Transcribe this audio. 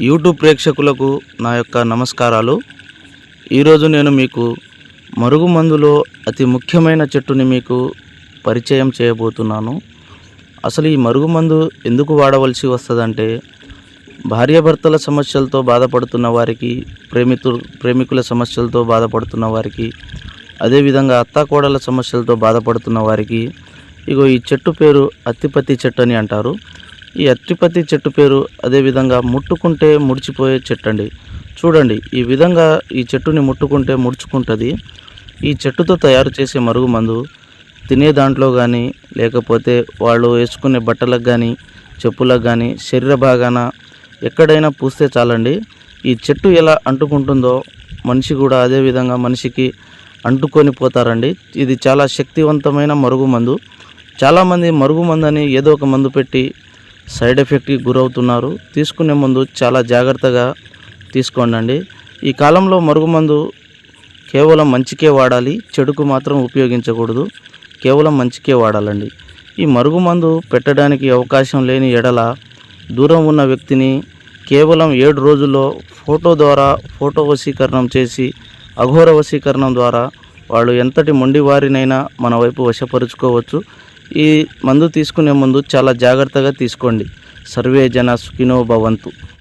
YouTube ప్రేక్షకులకు నా యొక్క నమస్కారాలు. ఈరోజు నేను మీకు మరుగుమందులో అతి ముఖ్యమైన చెట్టుని మీకు పరిచయం చేయబోతున్నాను. అసలు ఈ మరుగుమందు ఎందుకు వాడవలసి వస్తుందంటే, భార్యాభర్తల సమస్యలతో బాధపడుతున్న వారికి, ప్రేమికుల సమస్యలతో బాధపడుతున్న వారికి, అదేవిధంగా అత్తాకోడళ్ళ సమస్యలతో బాధపడుతున్న వారికి, ఇగో ఈ చెట్టు పేరు అత్తిపత్తి చెట్టు అని అంటారు. ఈ అత్తిపత్తి చెట్టు పేరు అదేవిధంగా ముట్టుకుంటే ముడిచిపోయే చెట్టు అండి. చూడండి, ఈ విధంగా ఈ చెట్టుని ముట్టుకుంటే ముడుచుకుంటుంది. ఈ చెట్టుతో తయారు చేసే మరుగుమందు తినే దాంట్లో కానీ, లేకపోతే వాళ్ళు వేసుకునే బట్టలకు కానీ, చెప్పులకు కానీ, శరీర భాగాన ఎక్కడైనా పూస్తే చాలండి. ఈ చెట్టు ఎలా అంటుకుంటుందో మనిషి కూడా అదేవిధంగా మనిషికి అంటుకొని పోతారండి. ఇది చాలా శక్తివంతమైన మరుగుమందు. చాలామంది మరుగుమందు అని ఏదో ఒక మందు పెట్టి సైడ్ ఎఫెక్ట్కి గురవుతున్నారు. తీసుకునే ముందు చాలా జాగ్రత్తగా తీసుకోండి. ఈ కాలంలో మరుగుమందు కేవలం మంచికే వాడాలి, చెడుకు మాత్రం ఉపయోగించకూడదు. కేవలం మంచికే వాడాలండి. ఈ మరుగుమందు పెట్టడానికి అవకాశం లేని ఎడల దూరం ఉన్న వ్యక్తిని కేవలం 7 రోజుల్లో ఫోటో వశీకరణం చేసి, అఘోర వశీకరణం ద్వారా వాళ్ళు ఎంతటి మొండివారినైనా మన వైపు వశపరుచుకోవచ్చు. ఈ మందు తీసుకునే ముందు చాలా జాగ్రత్తగా తీసుకోండి. సర్వే జన సుఖినో భవంతు.